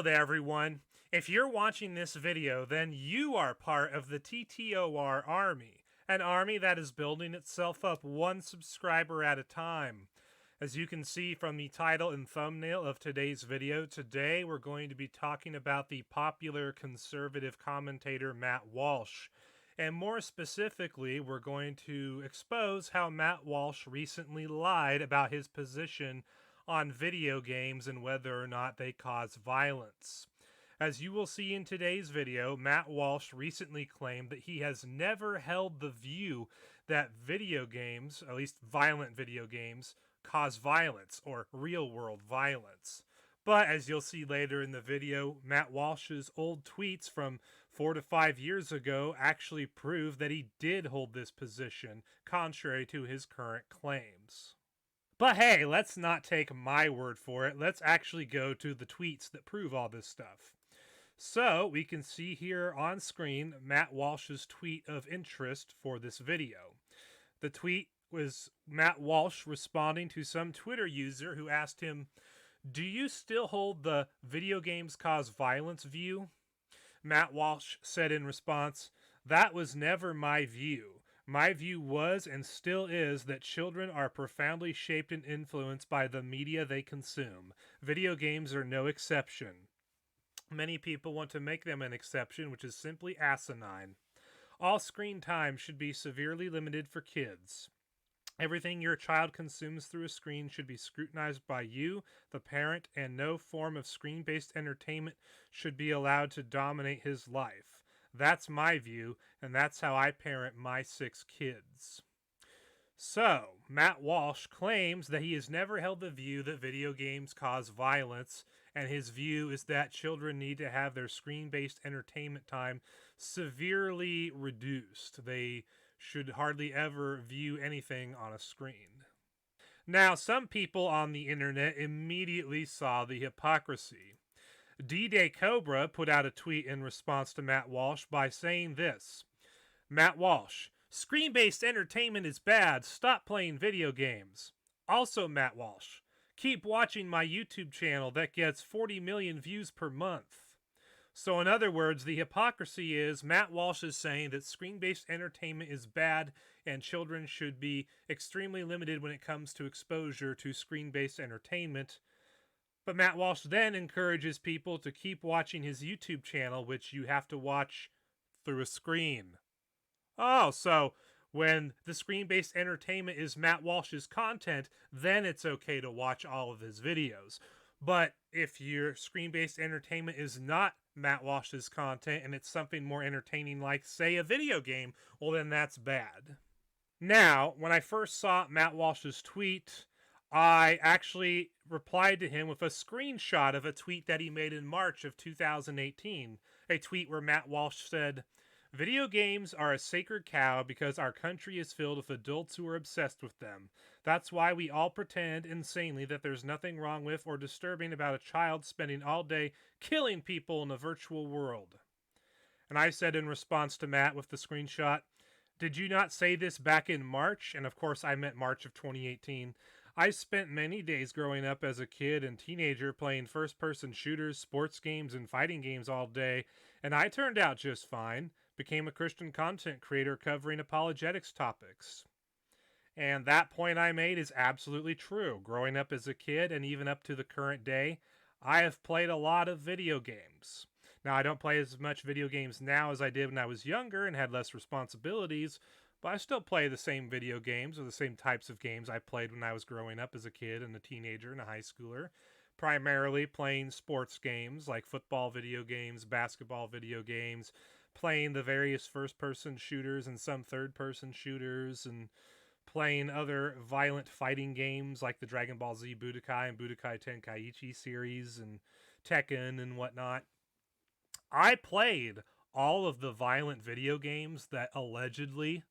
Hello there, everyone. If you're watching this video, then you are part of the TTOR army, an army that is building itself up one subscriber at a time. As you can see from the title and thumbnail of today's video, today we're going to be talking about the popular conservative commentator Matt Walsh. And more specifically, we're going to expose how Matt Walsh recently lied about his position on video games and whether or not they cause violence. As you will see in today's video, Matt Walsh recently claimed that he has never held the view that video games, at least violent video games, cause violence or real-world violence. But as you'll see later in the video, Matt Walsh's old tweets from 4 to 5 years ago actually prove that he did hold this position, contrary to his current claims. But hey, let's not take my word for it. Let's actually go to the tweets that prove all this stuff. So we can see here on screen Matt Walsh's tweet of interest for this video. The tweet was Matt Walsh responding to some Twitter user who asked him, "Do you still hold the video games cause violence view?" Matt Walsh said in response, "That was never my view. My view was and still is that children are profoundly shaped and influenced by the media they consume. Video games are no exception. Many people want to make them an exception, which is simply asinine. All screen time should be severely limited for kids. Everything your child consumes through a screen should be scrutinized by you, the parent, and no form of screen-based entertainment should be allowed to dominate his life. That's my view, and that's how I parent my 6 kids." So, Matt Walsh claims that he has never held the view that video games cause violence, and his view is that children need to have their screen-based entertainment time severely reduced. They should hardly ever view anything on a screen. Now, some people on the internet immediately saw the hypocrisy. D-Day Cobra put out a tweet in response to Matt Walsh by saying this: "Matt Walsh, screen-based entertainment is bad. Stop playing video games. Also, Matt Walsh, keep watching my YouTube channel that gets 40 million views per month." So in other words, the hypocrisy is Matt Walsh is saying that screen-based entertainment is bad and children should be extremely limited when it comes to exposure to screen-based entertainment. But Matt Walsh then encourages people to keep watching his YouTube channel, which you have to watch through a screen. Oh, so when the screen-based entertainment is Matt Walsh's content, then it's okay to watch all of his videos. But if your screen-based entertainment is not Matt Walsh's content and it's something more entertaining like, say, a video game, well, then that's bad. Now, when I first saw Matt Walsh's tweet, I actually replied to him with a screenshot of a tweet that he made in March of 2018. A tweet where Matt Walsh said, "Video games are a sacred cow because our country is filled with adults who are obsessed with them. That's why we all pretend insanely that there's nothing wrong with or disturbing about a child spending all day killing people in a virtual world." And I said in response to Matt with the screenshot, "Did you not say this back in March?" And of course I meant March of 2018. "I spent many days growing up as a kid and teenager playing first-person shooters, sports games, and fighting games all day, and I turned out just fine. Became a Christian content creator covering apologetics topics." And that point I made is absolutely true. Growing up as a kid and even up to the current day, I have played a lot of video games. Now, I don't play as much video games now as I did when I was younger and had less responsibilities, but I still play the same video games or the same types of games I played when I was growing up as a kid and a teenager and a high schooler. Primarily playing sports games like football video games, basketball video games, playing the various first-person shooters and some third-person shooters, and playing other violent fighting games like the Dragon Ball Z Budokai and Budokai Tenkaichi series and Tekken and whatnot. I played all of the violent video games that allegedly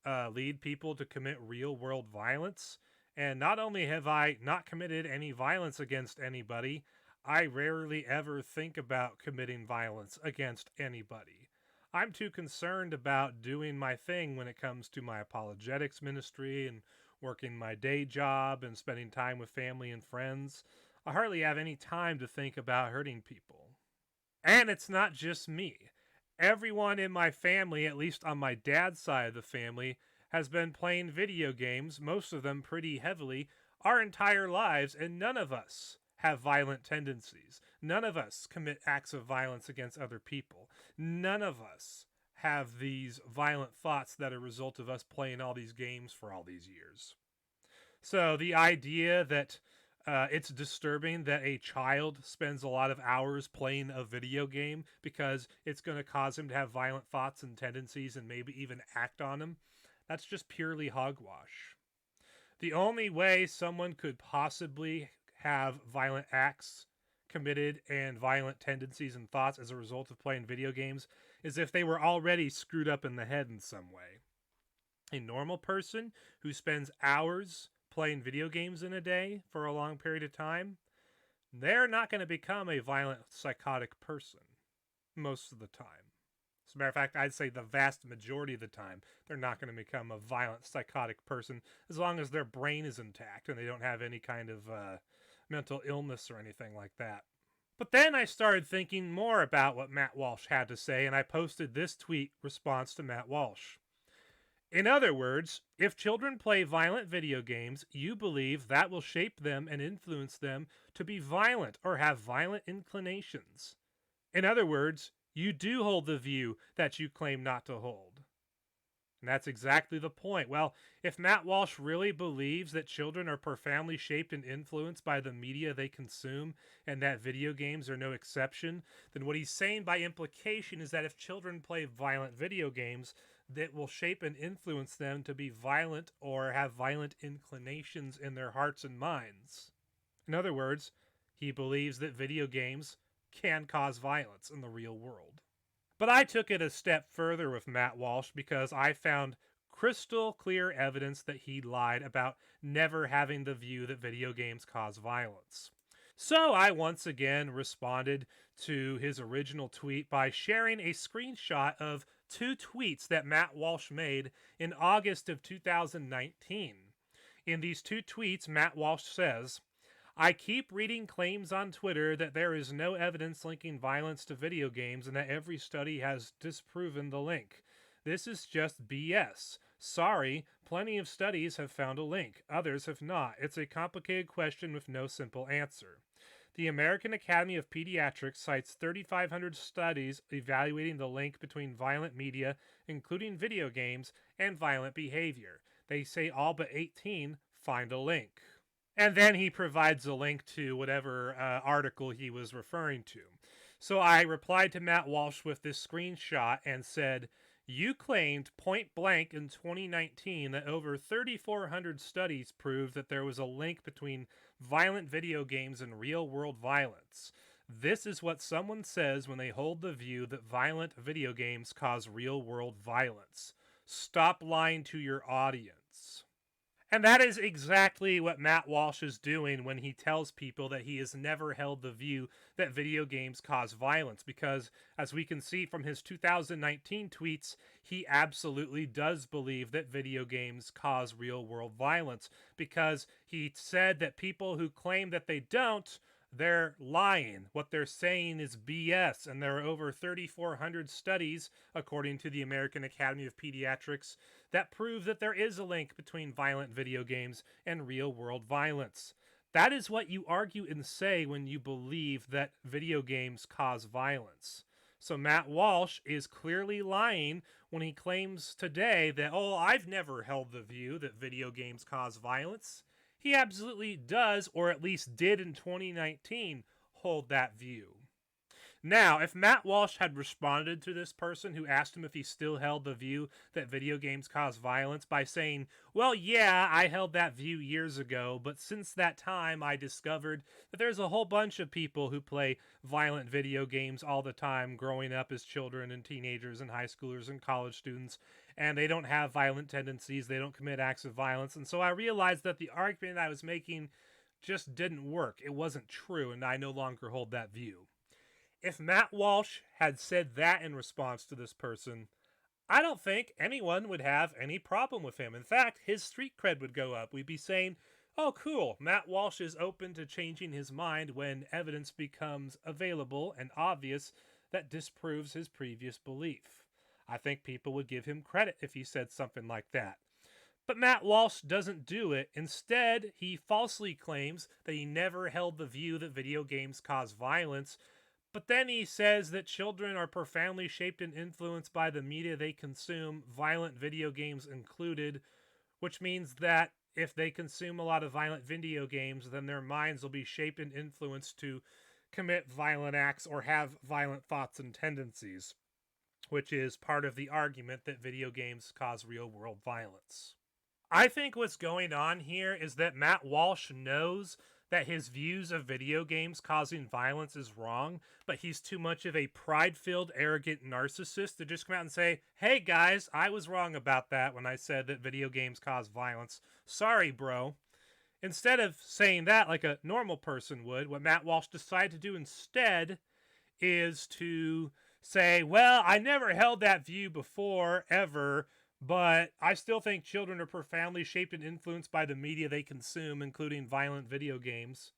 lead people to commit real-world violence. And not only have I not committed any violence against anybody, I rarely ever think about committing violence against anybody. I'm too concerned about doing my thing when it comes to my apologetics ministry and working my day job and spending time with family and friends. I hardly have any time to think about hurting people. And it's not just me. Everyone in my family, at least on my dad's side of the family, has been playing video games, most of them pretty heavily, our entire lives, and none of us have violent tendencies. None of us commit acts of violence against other people. None of us have these violent thoughts that are a result of us playing all these games for all these years. So the idea that it's disturbing that a child spends a lot of hours playing a video game because it's going to cause him to have violent thoughts and tendencies and maybe even act on them, that's just purely hogwash. The only way someone could possibly have violent acts committed and violent tendencies and thoughts as a result of playing video games is if they were already screwed up in the head in some way. A normal person who spends hours playing video games in a day for a long period of time, they're not going to become a violent, psychotic person most of the time. As a matter of fact, I'd say the vast majority of the time, they're not going to become a violent, psychotic person as long as their brain is intact and they don't have any kind of mental illness or anything like that. But then I started thinking more about what Matt Walsh had to say, and I posted this tweet response to Matt Walsh. In other words, if children play violent video games, you believe that will shape them and influence them to be violent or have violent inclinations. In other words, you do hold the view that you claim not to hold. And that's exactly the point. Well, if Matt Walsh really believes that children are profoundly shaped and influenced by the media they consume and that video games are no exception, then what he's saying by implication is that if children play violent video games, that will shape and influence them to be violent or have violent inclinations in their hearts and minds. In other words, he believes that video games can cause violence in the real world. But I took it a step further with Matt Walsh because I found crystal clear evidence that he lied about never having the view that video games cause violence. So I once again responded to his original tweet by sharing a screenshot of 2 tweets that Matt Walsh made in August of 2019. In these 2 tweets, Matt Walsh says, I keep reading claims on Twitter that there is no evidence linking violence to video games and that every study has disproven the link. This is just BS. Sorry, plenty of studies have found a link. Others have not. It's a complicated question with no simple answer. The American Academy of Pediatrics cites 3,500 studies evaluating the link between violent media, including video games, and violent behavior. They say all but 18 find a link. And then he provides a link to whatever article he was referring to. So I replied to Matt Walsh with this screenshot and said, you claimed point blank in 2019 that over 3,400 studies proved that there was a link between violent video games and real-world violence. This is what someone says when they hold the view that violent video games cause real-world violence. Stop lying to your audience. And that is exactly what Matt Walsh is doing when he tells people that he has never held the view that video games cause violence, because as we can see from his 2019 tweets, he absolutely does believe that video games cause real-world violence, because he said that people who claim that they don't, they're lying. What they're saying is BS, and there are over 3,400 studies, according to the American Academy of Pediatrics, that prove that there is a link between violent video games and real-world violence. That is what you argue and say when you believe that video games cause violence. So Matt Walsh is clearly lying when he claims today that, oh, I've never held the view that video games cause violence. He absolutely does, or at least did in 2019, hold that view. Now, if Matt Walsh had responded to this person who asked him if he still held the view that video games cause violence by saying, well, yeah, I held that view years ago, but since that time I discovered that there's a whole bunch of people who play violent video games all the time growing up as children and teenagers and high schoolers and college students, and they don't have violent tendencies, they don't commit acts of violence, and so I realized that the argument I was making just didn't work. It wasn't true, and I no longer hold that view. If Matt Walsh had said that in response to this person, I don't think anyone would have any problem with him. In fact, his street cred would go up. We'd be saying, oh, cool, Matt Walsh is open to changing his mind when evidence becomes available and obvious that disproves his previous belief. I think people would give him credit if he said something like that. But Matt Walsh doesn't do it. Instead, he falsely claims that he never held the view that video games cause violence, but then he says that children are profoundly shaped and influenced by the media they consume, violent video games included, which means that if they consume a lot of violent video games, then their minds will be shaped and influenced to commit violent acts or have violent thoughts and tendencies, which is part of the argument that video games cause real-world violence. I think what's going on here is that Matt Walsh knows that his views of video games causing violence is wrong, but he's too much of a pride-filled, arrogant narcissist to just come out and say, hey guys, I was wrong about that when I said that video games cause violence. Sorry, bro. Instead of saying that like a normal person would, what Matt Walsh decided to do instead is to say, well, I never held that view before, ever, but I still think children are profoundly shaped and influenced by the media they consume, including violent video games,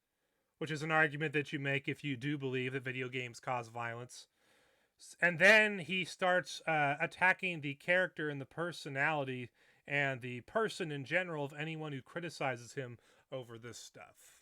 which is an argument that you make if you do believe that video games cause violence. And then he starts attacking the character and the personality and the person in general of anyone who criticizes him over this stuff.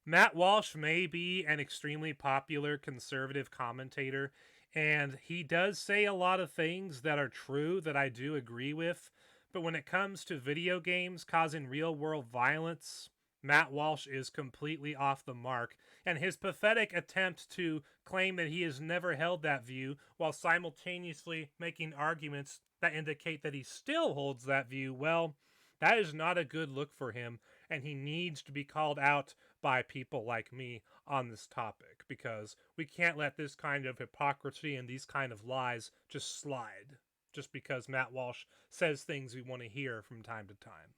Matt Walsh may be an extremely popular conservative commentator, and he does say a lot of things that are true that I do agree with, but when it comes to video games causing real-world violence, Matt Walsh is completely off the mark, and his pathetic attempt to claim that he has never held that view while simultaneously making arguments that indicate that he still holds that view, well, that is not a good look for him, and he needs to be called out by people like me on this topic, because we can't let this kind of hypocrisy and these kind of lies just slide, just because Matt Walsh says things we want to hear from time to time.